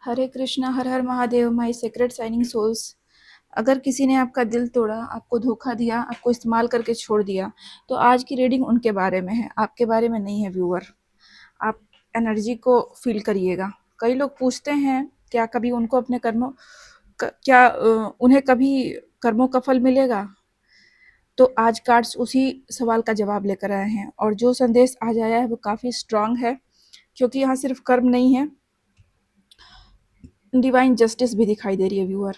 Hare Krishna, Har Har Mahadev, my secret shining souls. अगर किसी ने आपका दिल तोड़ा, आपको धोखा दिया, आपको इस्तेमाल करके छोड़ दिया, तो आज की रीडिंग उनके बारे में है, आपके बारे में नहीं है व्यूअर। आप एनर्जी को फील करिएगा। कई लोग पूछते हैं क्या कभी उनको अपने कर्मों क्या उन्हें कभी कर्मों का फल मिलेगा। तो आज कार्ड्स उसी सवाल का जवाब लेकर आए हैं और जो संदेश आज आया है वो काफ़ी स्ट्रांग है, क्योंकि यहाँ सिर्फ कर्म नहीं है, डिवाइन जस्टिस भी दिखाई दे रही है व्यूअर।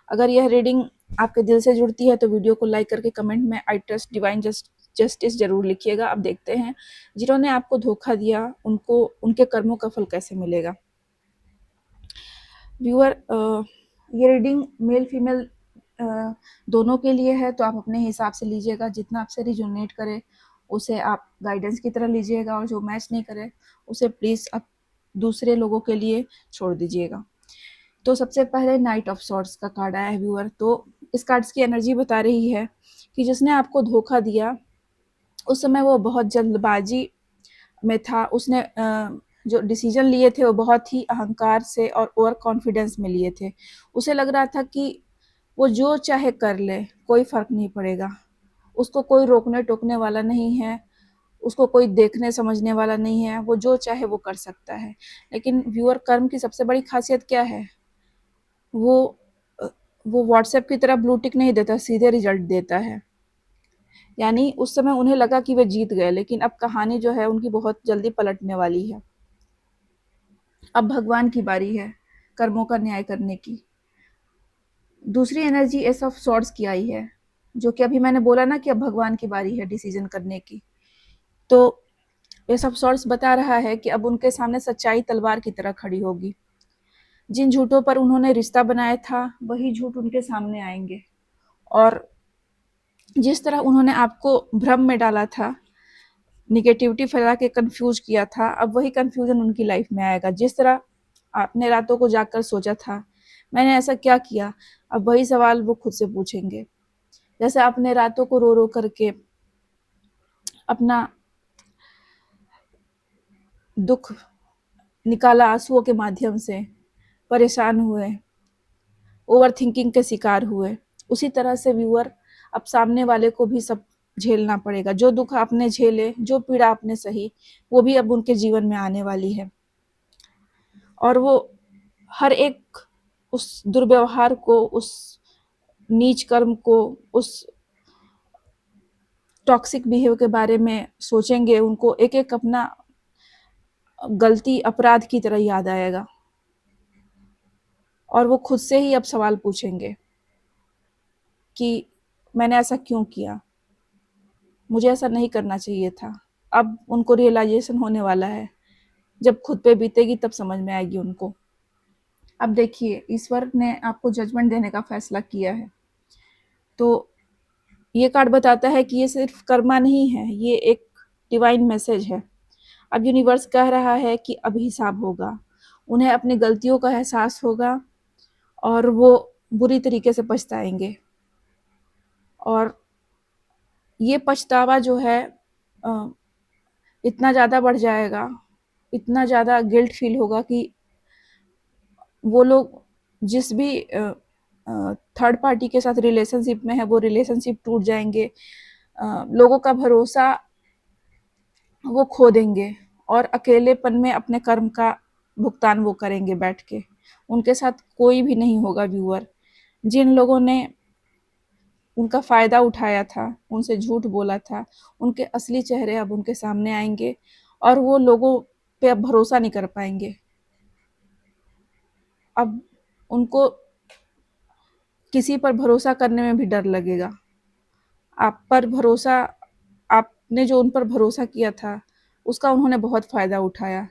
अगर यह रीडिंग आपके दिल से जुड़ती है तो वीडियो को लाइक करके कमेंट में आई ट्रस्ट डिवाइन जस्टिस जरूर लिखिएगा। अब देखते हैं जिन्होंने आपको धोखा दिया उनको उनके कर्मों का फल कैसे मिलेगा। व्यूअर, ये रीडिंग मेल फीमेल दोनों के लिए है, तो आप अपने हिसाब से लीजिएगा। जितना आपसे रिजोनेट करे उसे आप गाइडेंस की तरह लीजिएगा, और जो मैच नहीं करे उसे प्लीज़ आप दूसरे लोगों के लिए छोड़ दीजिएगा। तो सबसे पहले नाइट ऑफ सॉर्ड्स का कार्ड आया है व्यूअर। तो इस कार्ड्स की एनर्जी बता रही है कि जिसने आपको धोखा दिया उस समय वो बहुत जल्दबाजी में था। उसने जो डिसीजन लिए थे वो बहुत ही अहंकार से और ओवर कॉन्फिडेंस में लिए थे। उसे लग रहा था कि वो जो चाहे कर ले, कोई फर्क नहीं पड़ेगा, उसको कोई रोकने टोकने वाला नहीं है, उसको कोई देखने समझने वाला नहीं है, वो जो चाहे वो कर सकता है। लेकिन व्यूअर, कर्म की सबसे बड़ी खासियत क्या है? वो वो व्हाट्सएप की तरह ब्लू टिक नहीं देता, सीधे रिजल्ट देता है। यानी उस समय उन्हें लगा कि वे जीत गए, लेकिन अब कहानी जो है उनकी बहुत जल्दी पलटने वाली है। अब भगवान की बारी है कर्मों का न्याय करने की। दूसरी एनर्जी एस ऑफ सॉर्ड्स की आई है, जो कि अभी मैंने बोला ना कि अब भगवान की बारी है डिसीजन करने की। तो एस ऑफ सॉर्ड्स बता रहा है कि अब उनके सामने सच्चाई तलवार की तरह खड़ी होगी। जिन झूठों पर उन्होंने रिश्ता बनाया था वही झूठ उनके सामने आएंगे, और जिस तरह उन्होंने आपको भ्रम में डाला था, निगेटिविटी फैला के कंफ्यूज किया था, अब वही कंफ्यूजन उनकी लाइफ में आएगा। जिस तरह आपने रातों को जाकर सोचा था मैंने ऐसा क्या किया, अब वही सवाल वो खुद से पूछेंगे। जैसे आपने रातों को रो रो करके अपना दुख निकाला आंसुओं के माध्यम से, परेशान हुए, ओवर थिंकिंग के शिकार हुए, उसी तरह से व्यूअर अब सामने वाले को भी सब झेलना पड़ेगा। जो दुख आपने झेले, जो पीड़ा आपने सही, वो भी अब उनके जीवन में आने वाली है। और वो हर एक उस दुर्व्यवहार को, उस नीच कर्म को, उस टॉक्सिक बिहेव के बारे में सोचेंगे। उनको एक एक अपना गलती अपराध की तरह याद आएगा, और वो खुद से ही अब सवाल पूछेंगे कि मैंने ऐसा क्यों किया, मुझे ऐसा नहीं करना चाहिए था। अब उनको रियलाइजेशन होने वाला है, जब खुद पे बीतेगी तब समझ में आएगी उनको। अब देखिए, ईश्वर ने आपको जजमेंट देने का फैसला किया है। तो ये कार्ड बताता है कि ये सिर्फ कर्मा नहीं है, ये एक डिवाइन मैसेज है। अब यूनिवर्स कह रहा है कि अब हिसाब होगा, उन्हें अपनी गलतियों का एहसास होगा, और वो बुरी तरीके से पछताएंगे। और ये पछतावा जो है इतना ज़्यादा बढ़ जाएगा, इतना ज़्यादा गिल्ट फील होगा कि वो लोग जिस भी थर्ड पार्टी के साथ रिलेशनशिप में है वो रिलेशनशिप टूट जाएंगे। लोगों का भरोसा वो खो देंगे, और अकेलेपन में अपने कर्म का भुगतान वो करेंगे बैठ के। उनके साथ कोई भी नहीं होगा व्यूअर। जिन लोगों ने उनका फ़ायदा उठाया था, उनसे झूठ बोला था, उनके असली चेहरे अब उनके सामने आएंगे, और वो लोगों पे अब भरोसा नहीं कर पाएंगे। अब उनको किसी पर भरोसा करने में भी डर लगेगा। आप पर भरोसा, आपने जो उन पर भरोसा किया था उसका उन्होंने बहुत फ़ायदा उठाया,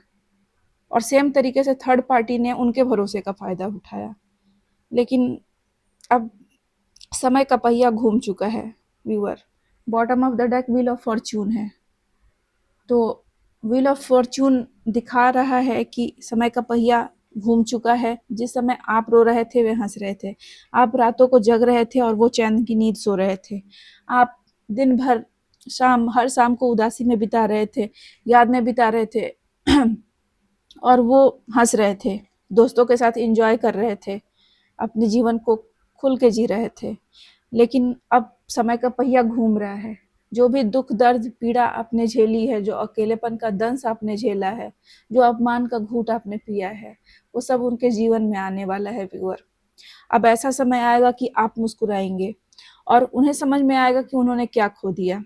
और सेम तरीके से थर्ड पार्टी ने उनके भरोसे का फ़ायदा उठाया। लेकिन अब समय का पहिया घूम चुका है viewer. Bottom of the deck wheel of Fortune है। तो व्हील ऑफ फॉर्च्यून दिखा रहा है कि समय का पहिया घूम चुका है। जिस समय आप रो रहे थे वे हंस रहे थे, आप रातों को जग रहे थे और वो चैन की नींद सो रहे थे, आप दिन भर हर शाम को उदासी में बिता रहे थे, याद में बिता रहे थे और वो हंस रहे थे। दोस्तों के साथ एंजॉय कर रहे थे, अपने जीवन को खुल के जी रहे थे। लेकिन अब समय का पहिया घूम रहा है। जो भी दुख दर्द पीड़ा आपने झेली है, जो अकेलेपन का दंश आपने झेला है, जो अपमान का घूंट आपने पिया है, वो सब उनके जीवन में आने वाला है व्यूअर। अब ऐसा समय आएगा कि आप मुस्कुराएंगे और उन्हें समझ में आएगा कि उन्होंने क्या खो दिया।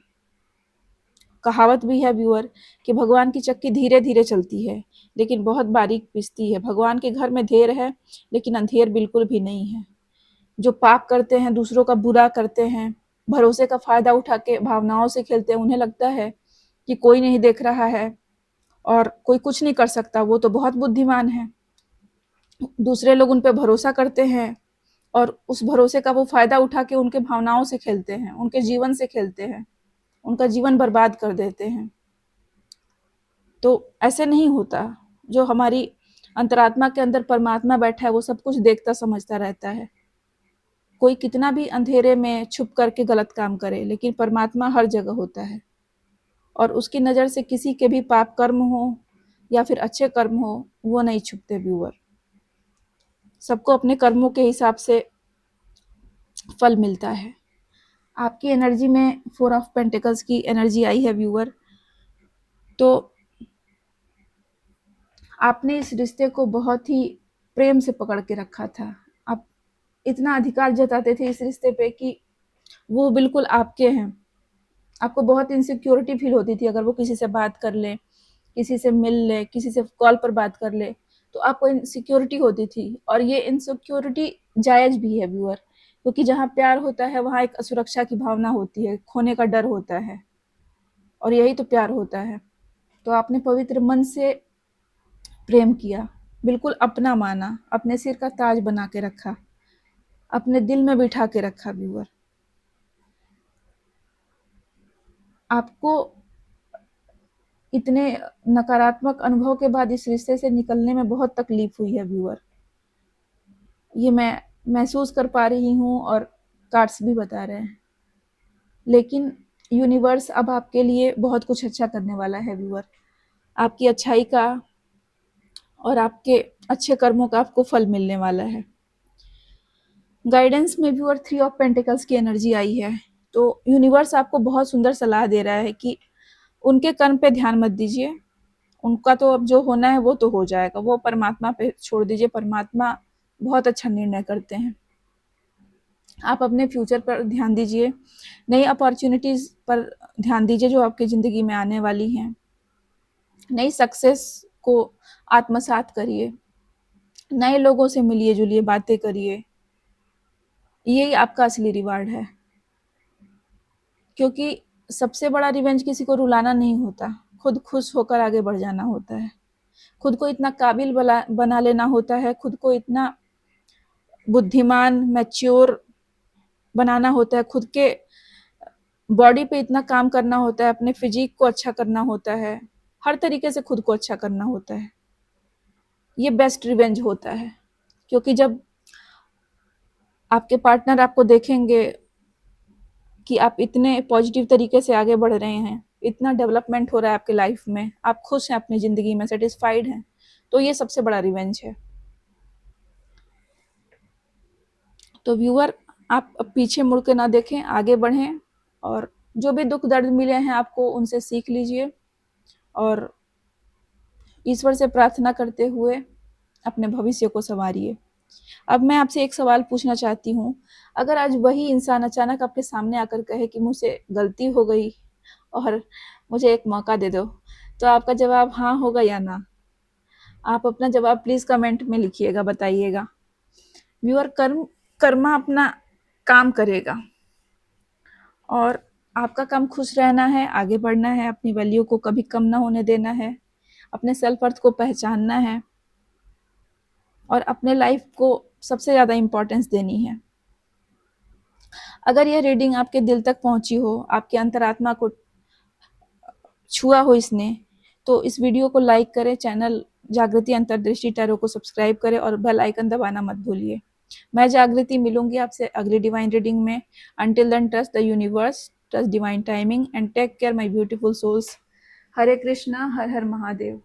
कहावत भी है व्यूअर कि भगवान की चक्की धीरे धीरे चलती है लेकिन बहुत बारीक पिसती है। भगवान के घर में देर है लेकिन अंधेर बिल्कुल भी नहीं है। जो पाप करते हैं, दूसरों का बुरा करते हैं, भरोसे का फायदा उठा के भावनाओं से खेलते हैं, उन्हें लगता है कि कोई नहीं देख रहा है और कोई कुछ नहीं कर सकता, वो तो बहुत बुद्धिमान है। दूसरे लोग उन पे भरोसा करते हैं और उस भरोसे का वो फायदा उठा के उनके भावनाओं से खेलते हैं, उनके जीवन से खेलते हैं, उनका जीवन बर्बाद कर देते हैं। तो ऐसे नहीं होता। जो हमारी अंतरात्मा के अंदर परमात्मा बैठा है वो सब कुछ देखता समझता रहता है। कोई कितना भी अंधेरे में छुप करके गलत काम करे लेकिन परमात्मा हर जगह होता है और उसकी नज़र से किसी के भी पाप कर्म हो या फिर अच्छे कर्म हो वो नहीं छुपते व्यूअर। सबको अपने कर्मों के हिसाब से फल मिलता है। आपकी एनर्जी में 4 ऑफ पेंटिकल्स की एनर्जी आई है व्यूअर। तो आपने इस रिश्ते को बहुत ही प्रेम से पकड़ के रखा था। आप इतना अधिकार जताते थे इस रिश्ते पे कि वो बिल्कुल आपके हैं। आपको बहुत इनसिक्योरिटी फील होती थी अगर वो किसी से बात कर ले, किसी से मिल ले, किसी से कॉल पर बात कर ले, तो आपको इनसिक्योरिटी होती थी और ये इनसिक्योरिटी जायज़ भी है व्यूअर, क्योंकि जहाँ प्यार होता है वहाँ एक असुरक्षा की भावना होती है, खोने का डर होता है और यही तो प्यार होता है। तो आपने पवित्र मन से प्रेम किया, बिल्कुल अपना माना, अपने सिर का ताज बना के रखा, अपने दिल में बिठा के रखा व्यूअर। आपको इतने नकारात्मक अनुभव के बाद इस रिश्ते से निकलने में बहुत तकलीफ हुई है व्यूअर। ये मैं महसूस कर पा रही हूँ और कार्ड्स भी बता रहे हैं। लेकिन यूनिवर्स अब आपके लिए बहुत कुछ अच्छा करने वाला है व्यूअर। आपकी अच्छाई का और आपके अच्छे कर्मों का आपको फल मिलने वाला है। गाइडेंस में व्यूअर 3 ऑफ पेंटिकल्स की एनर्जी आई है। तो यूनिवर्स आपको बहुत सुंदर सलाह दे रहा है कि उनके कर्म पे ध्यान मत दीजिए। उनका तो अब जो होना है वो तो हो जाएगा, वो परमात्मा पे छोड़ दीजिए। परमात्मा बहुत अच्छा निर्णय करते हैं। आप अपने फ्यूचर पर ध्यान दीजिए, नई अपॉर्चुनिटीज़ पर ध्यान दीजिए जो आपकी ज़िंदगी में आने वाली हैं। नई सक्सेस को आत्मसात करिए, नए लोगों से मिलिए जुलिए, बातें करिए। यही आपका असली रिवार्ड है, क्योंकि सबसे बड़ा रिवेंज किसी को रुलाना नहीं होता, खुद खुश होकर आगे बढ़ जाना होता है। खुद को इतना काबिल बना लेना होता है, खुद को इतना बुद्धिमान मैच्योर बनाना होता है, खुद के बॉडी पे इतना काम करना होता है, अपने फिजिक को अच्छा करना होता है, हर तरीके से खुद को अच्छा करना होता है। ये बेस्ट रिवेंज होता है, क्योंकि जब आपके पार्टनर आपको देखेंगे कि आप इतने पॉजिटिव तरीके से आगे बढ़ रहे हैं, इतना डेवलपमेंट हो रहा है आपके लाइफ में, आप खुश हैं अपनी ज़िंदगी में, सेटिस्फाइड हैं, तो ये सबसे बड़ा रिवेंज है। तो व्यूअर, आप अब पीछे मुड़ के ना देखें, आगे बढ़ें और जो भी दुख दर्द मिले हैं आपको उनसे सीख लीजिए और ईश्वर से प्रार्थना करते हुए अपने भविष्य को संवारिए। अब मैं आपसे एक सवाल पूछना चाहती हूँ, अगर आज वही इंसान अचानक आपके सामने आकर कहे कि मुझसे गलती हो गई और मुझे एक मौका दे दो, तो आपका जवाब हाँ होगा या ना? आप अपना जवाब प्लीज़ कमेंट में लिखिएगा, बताइएगा। व्यूअर, कर्मा अपना काम करेगा और आपका काम खुश रहना है, आगे बढ़ना है, अपनी वैल्यू को कभी कम ना होने देना है, अपने सेल्फ अर्थ को पहचानना है और अपने लाइफ को सबसे ज़्यादा इम्पोर्टेंस देनी है। अगर यह रीडिंग आपके दिल तक पहुंची हो, आपके अंतरात्मा को छुआ हो इसने, तो इस वीडियो को लाइक करें, चैनल जागृति अंतर्दृष्टि टैरो को सब्सक्राइब करें और बेल आइकन दबाना मत भूलिए। मैं जागृति मिलूंगी आपसे अगली डिवाइन रीडिंग में। Until then, trust the universe, trust divine timing and take care my beautiful souls. Hare Krishna, Har Har Mahadev.